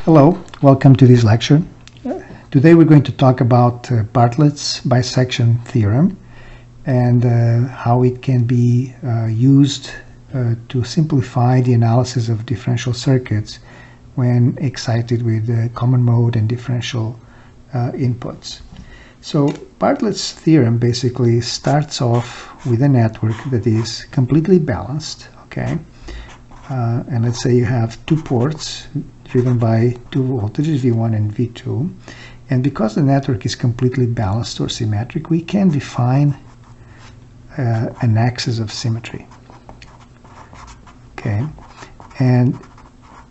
Hello, welcome to this lecture. Today we're going to talk about Bartlett's bisection theorem and how it can be used to simplify the analysis of differential circuits when excited with common mode and differential inputs. So Bartlett's theorem basically starts off with a network that is completely balanced, okay? And let's say you have two ports driven by two voltages, V1 and V2. And because the network is completely balanced or symmetric, we can define an axis of symmetry. Okay, and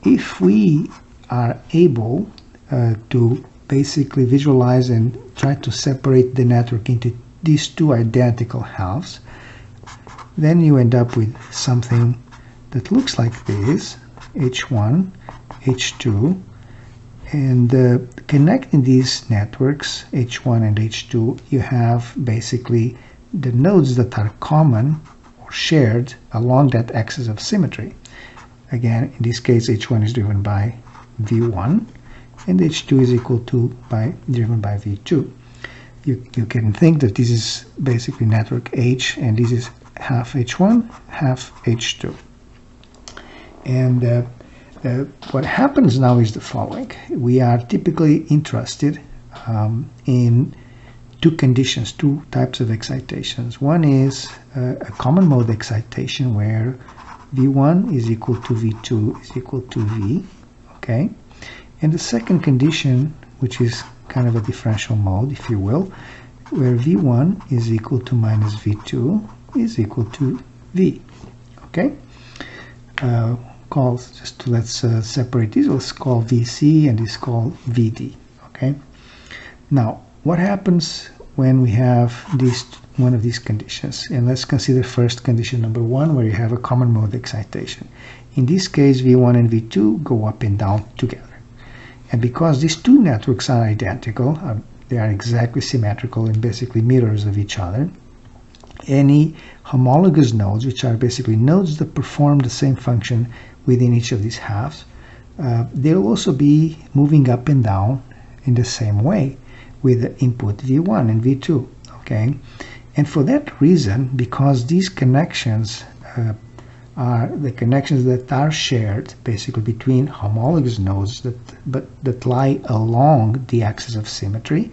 if we are able to basically visualize and try to separate the network into these two identical halves, then you end up with something that looks like this: H1, H2, and connecting these networks, H1 and H2, you have basically the nodes that are common or shared along that axis of symmetry. Again, in this case, H1 is driven by V1, and H2 is equal to driven by V2. You can think that this is basically network H, and this is half H1, half H2. And what happens now is the following. We are typically interested in two conditions, two types of excitations. One is a common mode excitation where V1 is equal to V2 is equal to V, okay? And the second condition, which is kind of a differential mode, if you will, where V1 is equal to minus V2 is equal to V, okay? Let's separate these. Let's call VC and this called VD, okay? Now, what happens when we have one of these conditions? And let's consider first condition number one, where you have a common mode excitation. In this case, V1 and V2 go up and down together. And because these two networks are identical, they are exactly symmetrical and basically mirrors of each other, any homologous nodes, which are basically nodes that perform the same function within each of these halves, they'll also be moving up and down in the same way with the input V1 and V2, okay? And for that reason, because these connections are the connections that are shared basically between homologous nodes that lie along the axis of symmetry,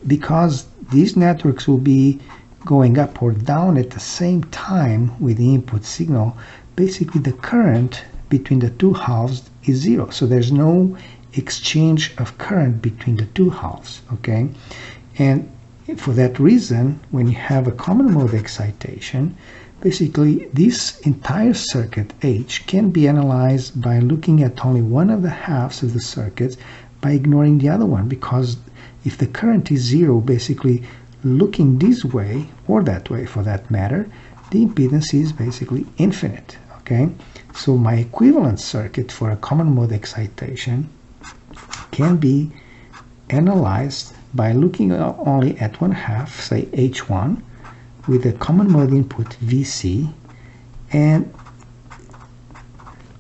because these networks will be going up or down at the same time with the input signal, basically the current between the two halves is zero. So there's no exchange of current between the two halves, okay? And for that reason, when you have a common mode excitation, basically this entire circuit H can be analyzed by looking at only one of the halves of the circuit by ignoring the other one, because if the current is zero, basically looking this way or that way for that matter, the impedance is basically infinite, okay? So my equivalent circuit for a common mode excitation can be analyzed by looking only at one half, say H1, with a common mode input VC, and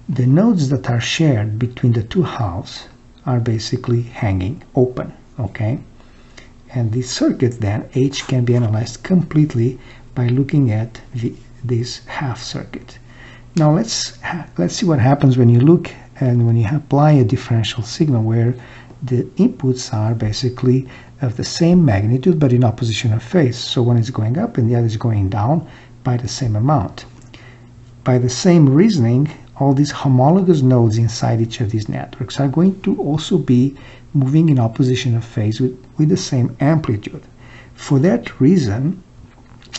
the nodes that are shared between the two halves are basically hanging open, okay? And this circuit then, H, can be analyzed completely by looking at this half circuit. Now let's see what happens when you look and when you apply a differential signal where the inputs are basically of the same magnitude but in opposition of phase. So one is going up and the other is going down by the same amount. By the same reasoning, all these homologous nodes inside each of these networks are going to also be moving in opposition of phase with the same amplitude. For that reason,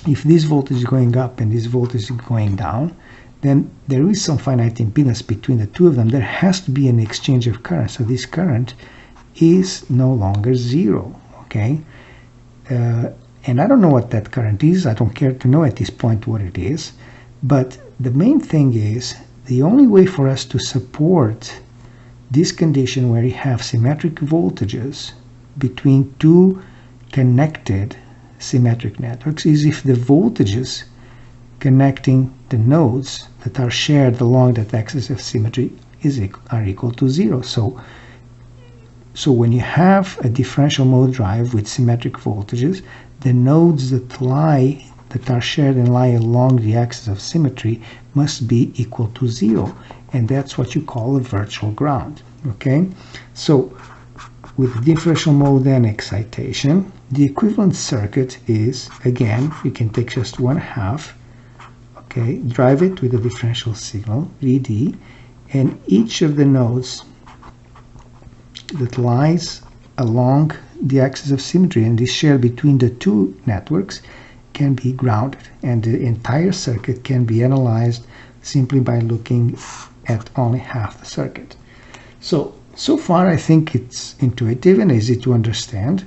if this voltage is going up and this voltage is going down, then there is some finite impedance between the two of them. There has to be an exchange of current. So this current is no longer zero, okay? And I don't know what that current is. I don't care to know at this point what it is. But the main thing is, the only way for us to support this condition where you have symmetric voltages between two connected symmetric networks is if the voltages connecting the nodes that are shared along that axis of symmetry are equal to zero. So So when you have a differential mode drive with symmetric voltages, the nodes that are shared and lie along the axis of symmetry must be equal to 0, and that's what you call a virtual ground. Okay, so with differential mode and excitation, the equivalent circuit is, again, you can take just 1/2, okay, drive it with a differential signal, VD, and each of the nodes that lies along the axis of symmetry and is shared between the two networks can be grounded, and the entire circuit can be analyzed simply by looking at only half the circuit. So far I think it's intuitive and easy to understand.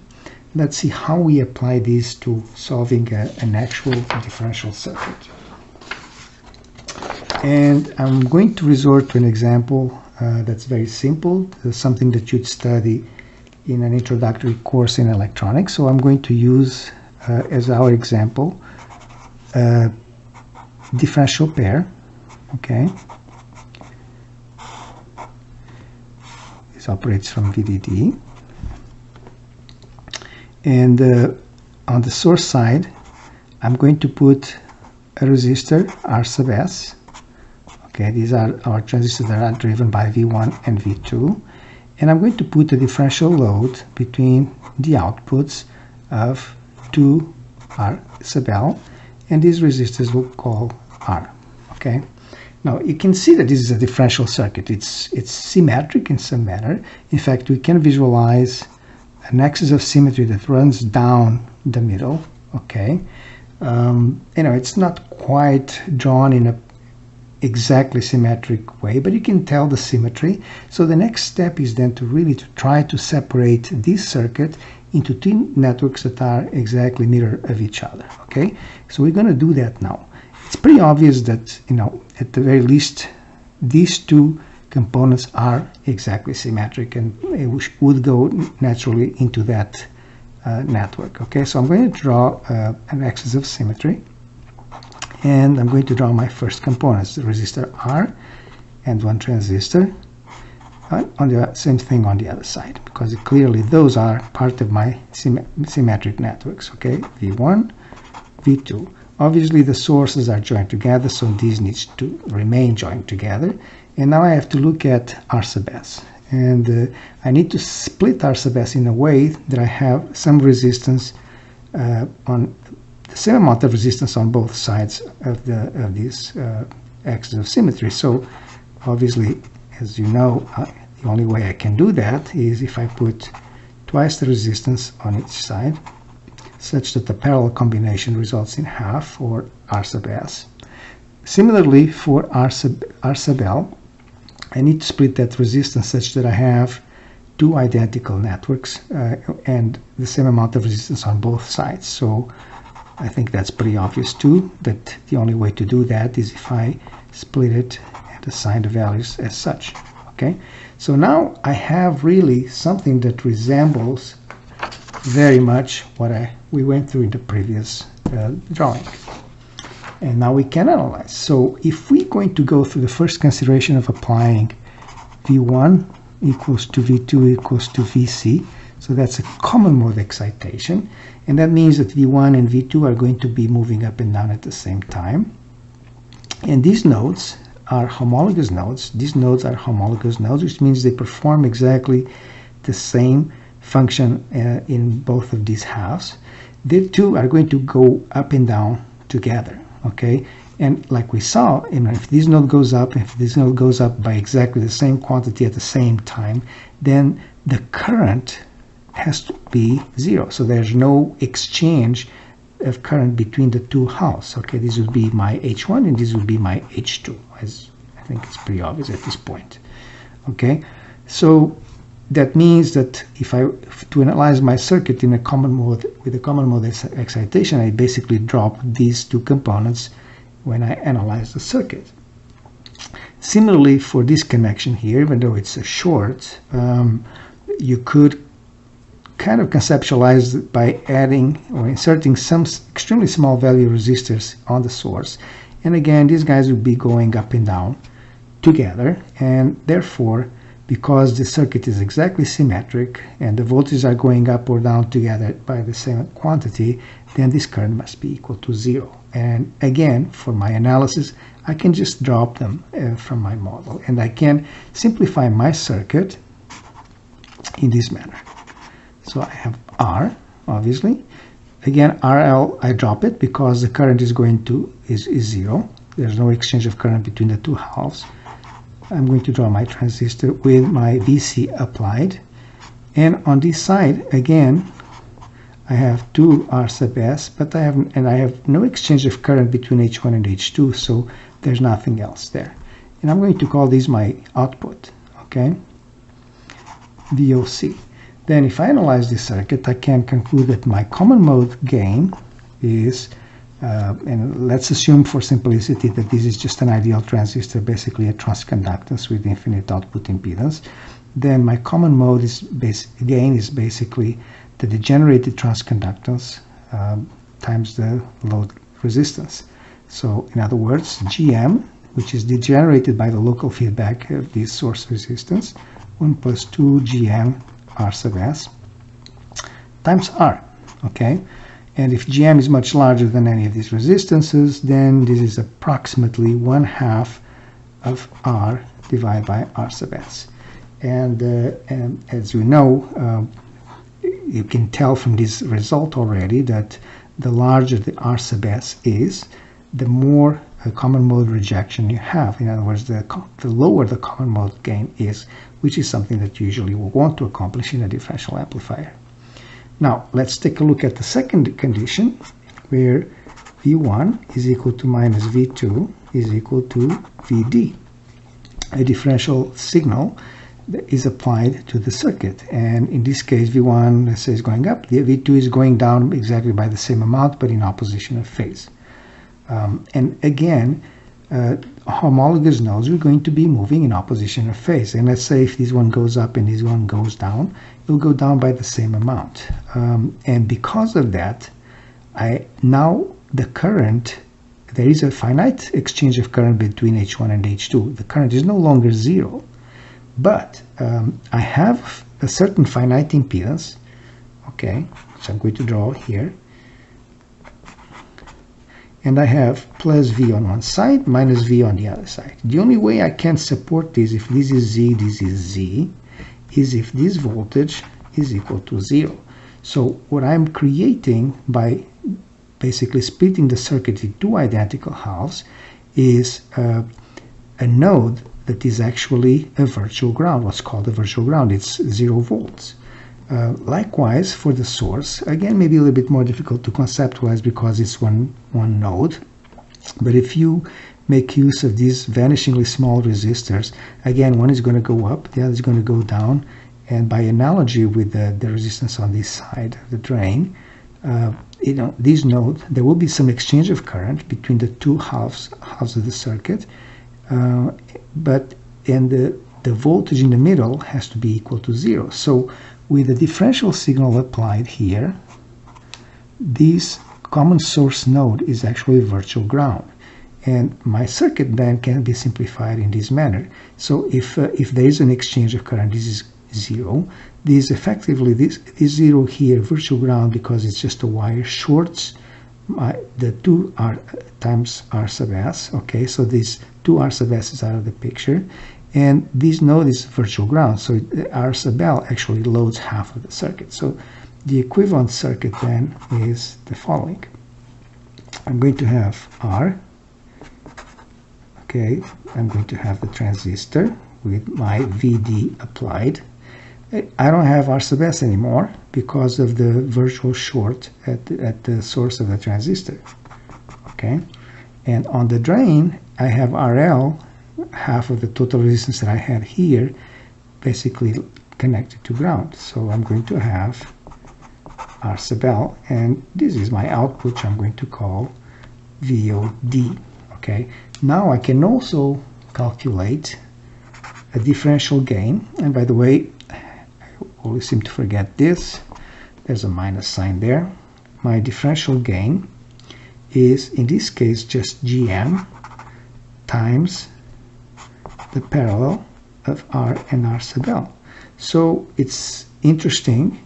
Let's see how we apply this to solving an actual differential circuit. And I'm going to resort to an example that's very simple, something that you'd study in an introductory course in electronics. So I'm going to use as our example differential pair. Okay, this operates from VDD, and on the source side I'm going to put a resistor R sub S. Okay, these are our transistors that are driven by V1 and V2, and I'm going to put a differential load between the outputs of 2 R sub L, and these resistors we'll call R. Okay, now you can see that this is a differential circuit. It's symmetric in some manner. In fact, we can visualize an axis of symmetry that runs down the middle. Okay, it's not quite drawn in a exactly symmetric way, but you can tell the symmetry. So the next step is then to try to separate this circuit into two networks that are exactly mirror of each other. Okay, so we're going to do that now. It's pretty obvious that, at the very least, these two components are exactly symmetric, and it would go naturally into that network. Okay, so I'm going to draw an axis of symmetry, and I'm going to draw my first components, the resistor R and one transistor, on the same thing on the other side, because clearly those are part of my symmetric networks. Okay, V1, V2. Obviously the sources are joined together, so these needs to remain joined together. And now I have to look at R sub S, and I need to split R sub S in a way that I have some resistance on the same amount of resistance on both sides of this axis of symmetry. So obviously, as you know, the only way I can do that is if I put twice the resistance on each side, such that the parallel combination results in half, or R sub S. Similarly, for R sub L, I need to split that resistance such that I have two identical networks and the same amount of resistance on both sides. So I think that's pretty obvious too, that the only way to do that is if I split it and assign the values as such. Okay, so now I have really something that resembles very much what we went through in the previous drawing. And now we can analyze. So if we're going to go through the first consideration of applying V1 equals to V2 equals to Vc, so that's a common mode excitation, and that means that V1 and V2 are going to be moving up and down at the same time. And these nodes are homologous nodes. These nodes are homologous nodes, which means they perform exactly the same function in both of these halves. The two are going to go up and down together. Okay, and like we saw, if this node goes up, if this node goes up by exactly the same quantity at the same time, then the current has to be 0. So there's no exchange of current between the two halves. Okay, this would be my H1 and this would be my H2, as I think it's pretty obvious at this point. Okay, so that means that to analyze my circuit in a common mode, with a common mode excitation, I basically drop these two components when I analyze the circuit. Similarly, for this connection here, even though it's a short, you could kind of conceptualize it by adding or inserting some extremely small value resistors on the source. And again, these guys would be going up and down together, and therefore because the circuit is exactly symmetric and the voltages are going up or down together by the same quantity, then this current must be equal to 0. And again, for my analysis, I can just drop them from my model, and I can simplify my circuit in this manner. So I have R, obviously. Again, RL, I drop it because the current is is 0. There's no exchange of current between the two halves. I'm going to draw my transistor with my VC applied. And on this side, again, I have 2 R sub S, but I have no exchange of current between H1 and H2, so there's nothing else there. And I'm going to call this my output, okay? VOC. Then if I analyze this circuit, I can conclude that my common mode gain is, and let's assume for simplicity that this is just an ideal transistor, basically a transconductance with infinite output impedance. Then my common mode gain is basically the degenerated transconductance times the load resistance. So in other words, GM, which is degenerated by the local feedback of this source resistance, 1 plus 2 GM R sub S times R, okay? And if GM is much larger than any of these resistances, then this is approximately 1/2 of R divided by R sub S. And as you know, you can tell from this result already that the larger the R sub S is, the more common mode rejection you have. In other words, the lower the common mode gain is, which is something that you usually will want to accomplish in a differential amplifier. Now, let's take a look at the second condition, where V1 is equal to minus V2 is equal to VD. A differential signal is applied to the circuit, and in this case V1, let's say, is going up, the V2 is going down exactly by the same amount but in opposition of phase. And again, homologous nodes are going to be moving in opposition of phase, and let's say if this one goes up and this one goes down, it will go down by the same amount, and because of that, now the current, there is a finite exchange of current between H1 and H2. The current is no longer 0, but I have a certain finite impedance, okay, which I'm going to draw here, and I have plus V on one side, minus V on the other side. The only way I can support this, if this is Z, this is Z, is if this voltage is equal to 0. So what I'm creating by basically splitting the circuit in two identical halves is a node that is actually a virtual ground, what's called a virtual ground. It's 0 volts. Likewise, for the source, again, maybe a little bit more difficult to conceptualize because it's one node. But if you make use of these vanishingly small resistors, again, one is going to go up, the other is going to go down. And by analogy with the resistance on this side of the drain, these nodes, there will be some exchange of current between the two halves of the circuit, but the voltage in the middle has to be equal to 0. So with the differential signal applied here, this common source node is actually virtual ground, and my circuit then can be simplified in this manner. So if there is an exchange of current, this is 0. This effectively, this 0 here, virtual ground, because it's just a wire, shorts the 2 R times R sub S. Okay, so these 2 R sub S is out of the picture, and this node is virtual ground, so R sub L actually loads half of the circuit. So the equivalent circuit then is the following. I'm going to have R. Okay, I'm going to have the transistor with my VD applied. I don't have R sub S anymore because of the virtual short at the source of the transistor. Okay, and on the drain I have RL, half of the total resistance that I had here, basically connected to ground. So I'm going to have R sub L, and this is my output, which I'm going to call VOD. Okay, now I can also calculate a differential gain, and by the way, always seem to forget this. There's a minus sign there. My differential gain is, in this case, just GM times the parallel of R and R sub L. So it's interesting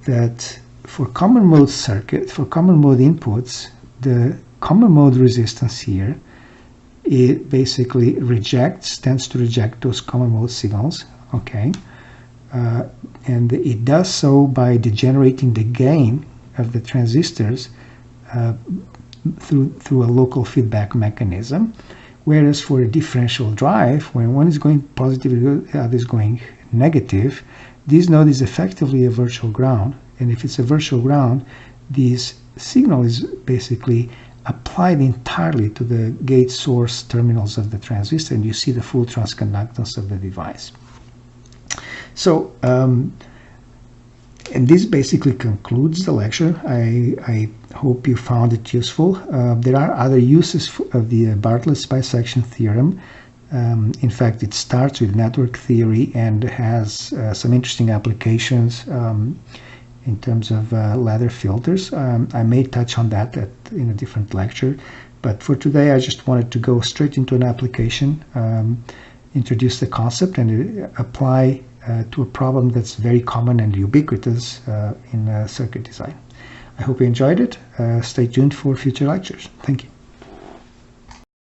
that for common mode circuit, for common mode inputs, the common mode resistance here, it basically tends to reject those common mode signals, okay? And it does so by degenerating the gain of the transistors through a local feedback mechanism. Whereas for a differential drive, when one is going positive and the other is going negative, this node is effectively a virtual ground. And if it's a virtual ground, this signal is basically applied entirely to the gate source terminals of the transistor, and you see the full transconductance of the device. So, and this basically concludes the lecture. I hope you found it useful. There are other uses of the Bartlett's bisection theorem. In fact, it starts with network theory and has some interesting applications in terms of ladder filters. I may touch on that in a different lecture, but for today I just wanted to go straight into an application, introduce the concept, and apply to a problem that's very common and ubiquitous in circuit design. I hope you enjoyed it. Stay tuned for future lectures. Thank you.